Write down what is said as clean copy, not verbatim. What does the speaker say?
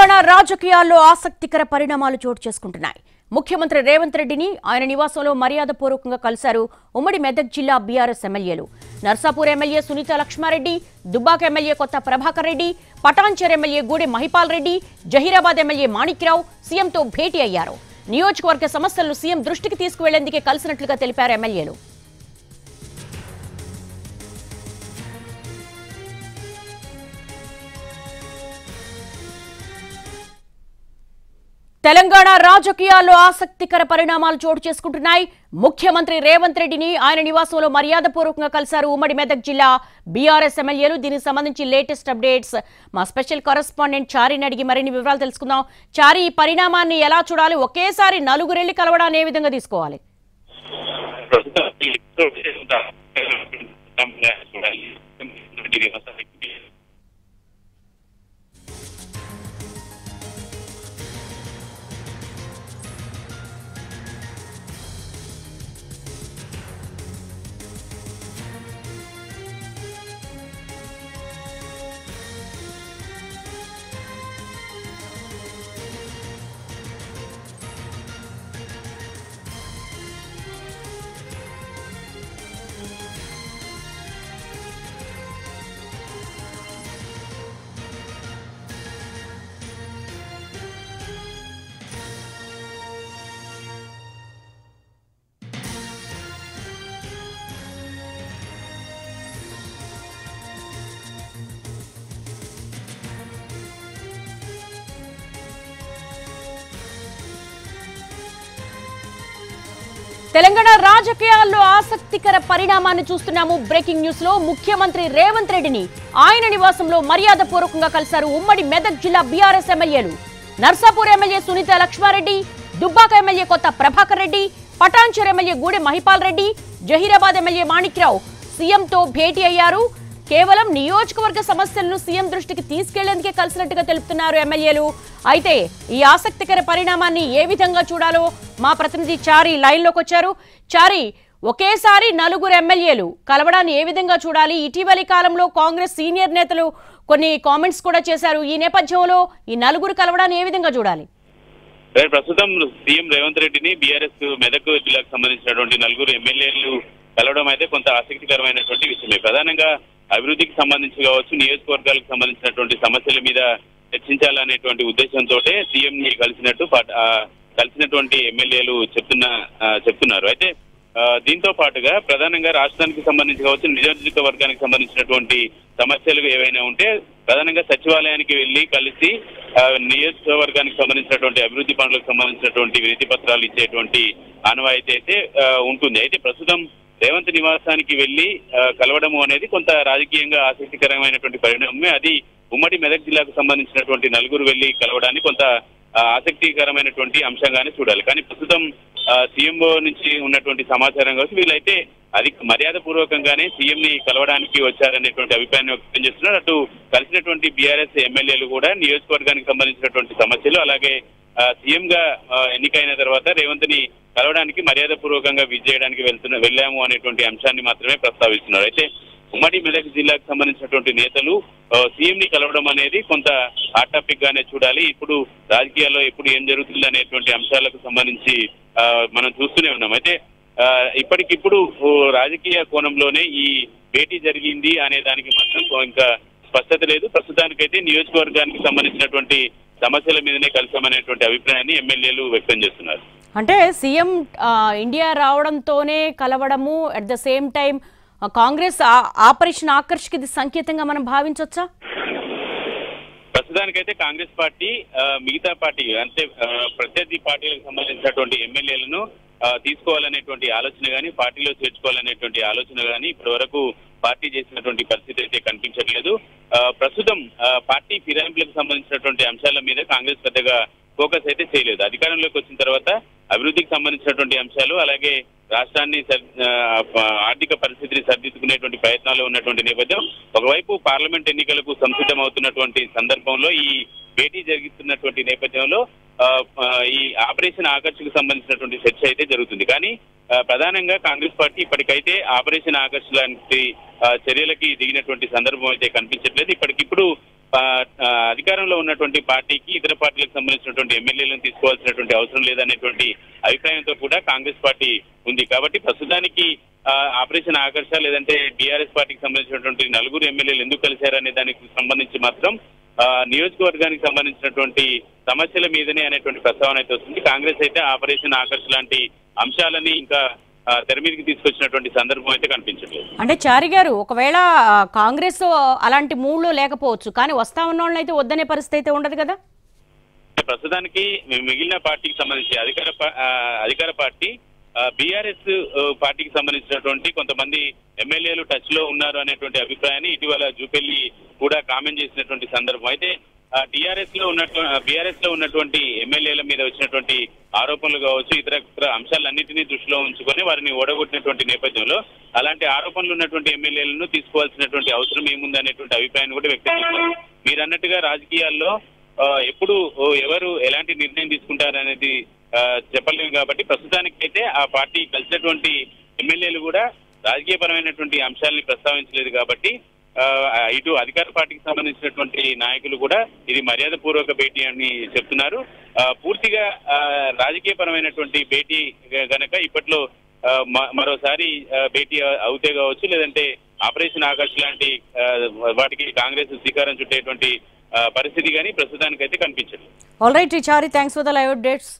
తెలంగాణ రాజకీయాల్లో ఆసక్తికర పరిణామాలు చోటు చేసుకుంటున్నాయి. ముఖ్యమంత్రి రేవంత్ రెడ్డిని ఆయన నివాసంలో మర్యాదపూర్వకంగా కలిశారు ఉమ్మడి మెదక్ జిల్లా బీఆర్ఎస్ ఎమ్మెల్యేలు. నర్సాపూర్ ఎమ్మెల్యే సునీత లక్ష్మారెడ్డి, దుబ్బాక ఎమ్మెల్యే కొత్త ప్రభాకర్ రెడ్డి, పటాన్చెరు ఎమ్మెల్యే గూడె మహిపాల్ రెడ్డి, జహీరాబాద్ ఎమ్మెల్యే మాణిక్రావు సీఎంతో భేటీ అయ్యారు. నియోజకవర్గ సమస్యలను సీఎం దృష్టికి తీసుకువెళ్లేందుకే కలిసినట్లుగా తెలిపారు ఎమ్మెల్యేలు. తెలంగాణ రాజకీయాల్లో ఆసక్తికర పరిణామాలు చోటు చేసుకుంటున్నాయి. ముఖ్యమంత్రి రేవంత్ రెడ్డిని ఆయన నివాసంలో మర్యాదపూర్వకంగా కలిశారు ఉమ్మడి మెదక్ జిల్లా బీఆర్ఎస్ ఎమ్మెల్యేలు. దీనికి సంబంధించి లేటెస్ట్ అప్డేట్స్ మా స్పెషల్ కరెస్పాండెంట్ చారిని అడిగి మరిన్ని వివరాలు తెలుసుకుందాం. చారి, ఈ పరిణామాన్ని ఎలా చూడాలి? ఒకేసారి నలుగురెళ్లి కలవడాన్ని ఏ విధంగా తీసుకోవాలి? తెలంగాణ రాజకీయాల్లో ఆసక్తికర పరిణామాన్ని చూస్తున్నాము. బ్రేకింగ్ న్యూస్ లో ముఖ్యమంత్రి రేవంత్ రెడ్డిని ఆయన నివాసంలో మర్యాదపూర్వకంగా కలిశారు ఉమ్మడి మెదక్ జిల్లా బీఆర్ఎస్ ఎమ్మెల్యేలు. నర్సాపూర్ ఎమ్మెల్యే సునీత లక్ష్మారెడ్డి, దుబ్బాక ఎమ్మెల్యే కొత్త ప్రభాకర్ రెడ్డి, పటాన్చెరు ఎమ్మెల్యే గూడె మహిపాల్ రెడ్డి, జహీరాబాద్ ఎమ్మెల్యే మాణిక్రావు సీఎంతో భేటీ అయ్యారు. కేవలం నియోజకవర్గ సమస్యలను సీఎం దృష్టికి తీసుకెళ్లేందుకే కలిసినట్టుగా తెలుపుతున్నారు ఎమ్మెల్యేలు. అయితే ఈ ఆసక్తికర పరిణామాన్ని ఏ విధంగా చూడాలో మా ప్రతినిధి చారి లైన్ లోకి వచ్చారు. చారి, ఒకేసారి నలుగురు ఎమ్మెల్యేలు కలవడాన్ని ఏ విధంగా చూడాలి? ఇటీవలి కాలంలో కాంగ్రెస్ సీనియర్ నేతలు కొన్ని కామెంట్స్ కూడా చేశారు. ఈ నేపథ్యంలో ఈ నలుగురు కలవడాన్ని ఏ విధంగా చూడాలి? ప్రస్తుతం సీఎం రేవంత్ రెడ్డిని బీఆర్ఎస్ మెదక్ జిల్లాకు సంబంధించినటువంటి నలుగురు ఎమ్మెల్యేలు కలవడం అయితే కొంత ఆసక్తికరమైనటువంటి విషయమే. ప్రధానంగా అభివృద్ధికి సంబంధించి కావచ్చు, నియోజకవర్గాలకు సంబంధించినటువంటి సమస్యల మీద చర్చించాలనేటువంటి ఉద్దేశంతో సీఎం ని కలిసినటువంటి ఎమ్మెల్యేలు చెప్తున్నారు. అయితే దీంతో పాటుగా ప్రధానంగా రాష్ట్రానికి సంబంధించి కావచ్చు, నియోజకవర్గానికి సంబంధించినటువంటి సమస్యలు ఏవైనా ఉంటే ప్రధానంగా సచివాలయానికి వెళ్లి కలిసి నియోజకవర్గానికి సంబంధించినటువంటి అభివృద్ధి పనులకు సంబంధించినటువంటి వినతి పత్రాలు ఇచ్చేటువంటి ఆనవాయితీ అయితే ఉంటుంది. అయితే ప్రస్తుతం రేవంత్ నివాసానికి వెళ్లి కలవడము అనేది కొంత రాజకీయంగా ఆసక్తికరమైనటువంటి పరిణామమే. అది ఉమ్మడి మెదక్ జిల్లాకు సంబంధించినటువంటి నలుగురు వెళ్లి కలవడాన్ని కొంత ఆసక్తికరమైనటువంటి అంశంగానే చూడాలి. కానీ ప్రస్తుతం సీఎంఓ నుంచి ఉన్నటువంటి సమాచారం కావచ్చు, వీళ్ళైతే అది మర్యాద పూర్వకంగానే సీఎం ని కలవడానికి వచ్చారనేటువంటి అభిప్రాయాన్ని వ్యక్తం చేస్తున్నారు. అటు కలిసినటువంటి బీఆర్ఎస్ ఎమ్మెల్యేలు కూడా నియోజకవర్గానికి సంబంధించినటువంటి సమస్యలు, అలాగే సీఎం గా ఎన్నికైన తర్వాత రేవంత్ ని కలవడానికి మర్యాద పూర్వకంగా విజయడానికి వెళ్ళాము అనేటువంటి అంశాన్ని మాత్రమే ప్రస్తావిస్తున్నారు. అయితే ఉమ్మడి మెదక్ జిల్లాకు సంబంధించినటువంటి నేతలు సీఎం ని కలవడం అనేది కొంత హాట్ టాపిక్ గానే చూడాలి. ఇప్పుడు రాజకీయాల్లో ఎప్పుడు ఏం జరుగుతుంది అనేటువంటి అంశాలకు సంబంధించి మనం చూస్తూనే ఉన్నాం. అయితే ఇప్పటికిప్పుడు రాజకీయ కోణంలోనే ఈ భేటీ జరిగింది అనే దానికి మాత్రం ఇంకా స్పష్టత లేదు. ప్రస్తుతానికైతే నియోజకవర్గానికి సంబంధించినటువంటి సమస్యల మీదనే కలిసామనేటువంటి అభిప్రాయాన్ని ఎమ్మెల్యేలు వ్యక్తం చేస్తున్నారు. అంటే సీఎం ఇండియా రావడంతోనే కలవడము, at the same time Congress operation ఆకర్ష్కి ఇది సంకేతంగా మనం భావించవచ్చా? ప్రస్తుతానికైతే కాంగ్రెస్ పార్టీ మిగతా పార్టీ అంటే ప్రత్యర్థి పార్టీలకు సంబంధించినటువంటి ఎమ్మెల్యేలను తీసుకోవాలనేటువంటి ఆలోచన కానీ, పార్టీలో చేర్చుకోవాలనేటువంటి ఆలోచన కానీ ఇప్పటి వరకు పార్టీ చేసినటువంటి పరిస్థితి అయితే కనిపించట్లేదు. ప్రస్తుతం పార్టీ ఫిరాయింపులకు సంబంధించినటువంటి అంశాల మీద కాంగ్రెస్ పెద్దగా ఫోకస్ అయితే చేయలేదు. అధికారంలోకి వచ్చిన తర్వాత అభివృద్ధికి సంబంధించినటువంటి అంశాలు, అలాగే రాష్ట్రాన్ని ఆర్థిక పరిస్థితిని సరిదిద్దుకునేటువంటి ప్రయత్నాలు ఉన్నటువంటి నేపథ్యం, ఒకవైపు పార్లమెంట్ ఎన్నికలకు సంసిద్ధమవుతున్నటువంటి సందర్భంలో ఈ భేటీ జరుగుతున్నటువంటి నేపథ్యంలో ఈ ఆపరేషన్ ఆకర్షకు సంబంధించినటువంటి చర్చ అయితే జరుగుతుంది. కానీ ప్రధానంగా కాంగ్రెస్ పార్టీ ఇప్పటికైతే ఆపరేషన్ ఆకర్ష్ లాంటి చర్యలకి దిగినటువంటి సందర్భం అయితే కనిపించట్లేదు. ఇప్పటికిప్పుడు అధికారంలో ఉన్నటువంటి పార్టీకి ఇతర పార్టీలకు సంబంధించినటువంటి ఎమ్మెల్యేలను తీసుకోవాల్సినటువంటి అవసరం లేదనేటువంటి అభిప్రాయంతో కూడా కాంగ్రెస్ పార్టీ ఉంది. కాబట్టి ప్రస్తుతానికి ఆపరేషన్ ఆకర్ష లేదంటే బీఆర్ఎస్ పార్టీకి సంబంధించినటువంటి 4 ఎమ్మెల్యేలు ఎందుకు కలిశారనే దానికి సంబంధించి మాత్రం నియోజకవర్గానికి సంబంధించినటువంటి సమస్యల మీదనే అనేటువంటి ప్రస్తావన అయితే వస్తుంది. కాంగ్రెస్ అయితే ఆపరేషన్ ఆకర్ష లాంటి అంశాలని ఇంకా తెర మీదకి తీసుకొచ్చినటువంటి సందర్భం అయితే కనిపించట్లేదు. అంటే చారి గారు, ఒకవేళ కాంగ్రెస్ అలాంటి మూడ్లో లేకపోవచ్చు, కానీ వస్తా ఉన్న వాళ్ళని అయితే వద్దనే పరిస్థితి అయితే ఉండదు కదా. ప్రస్తుతానికి మిగిలిన పార్టీకి సంబంధించి అధికార పార్టీ బీఆర్ఎస్ పార్టీకి సంబంధించినటువంటి కొంతమంది ఎమ్మెల్యేలు టచ్ లో ఉన్నారు అనేటువంటి అభిప్రాయాన్ని ఇటీవల జూపెల్లి కూడా కామెంట్ చేసినటువంటి సందర్భం. అయితే బీఆర్ఎస్ లో ఉన్నటువంటి ఎమ్మెల్యేల మీద వచ్చినటువంటి ఆరోపణలు కావచ్చు, ఇతర అంశాలన్నింటినీ దృష్టిలో ఉంచుకొని వారిని ఓడగొట్టినటువంటి నేపథ్యంలో అలాంటి ఆరోపణలు ఉన్నటువంటి ఎమ్మెల్యేలను తీసుకోవాల్సినటువంటి అవసరం ఏముంది అనేటువంటి అభిప్రాయాన్ని కూడా వ్యక్తం చేశారు. మీరు అన్నట్టుగా రాజకీయాల్లో ఎప్పుడు ఎవరు ఎలాంటి నిర్ణయం తీసుకుంటారనేది చెప్పలేము. కాబట్టి ప్రస్తుతానికైతే ఆ పార్టీ కలిసినటువంటి ఎమ్మెల్యేలు కూడా రాజకీయపరమైనటువంటి అంశాలని ప్రస్తావించలేదు. కాబట్టి ఇటు అధికార పార్టీకి సంబంధించినటువంటి నాయకులు కూడా ఇది మర్యాదపూర్వక భేటీ అని చెప్తున్నారు. పూర్తిగా రాజకీయపరమైనటువంటి భేటీ గనక ఇప్పట్లో మరోసారి భేటీ అవుతే కావచ్చు, లేదంటే ఆపరేషన్ ఆకర్ష్ లాంటి వాటికి కాంగ్రెస్ శ్రీకారం చుట్టేటువంటి పరిస్థితి కానీ ప్రస్తుతానికైతే కనిపించదు. All right Chari, thanks for the live updates.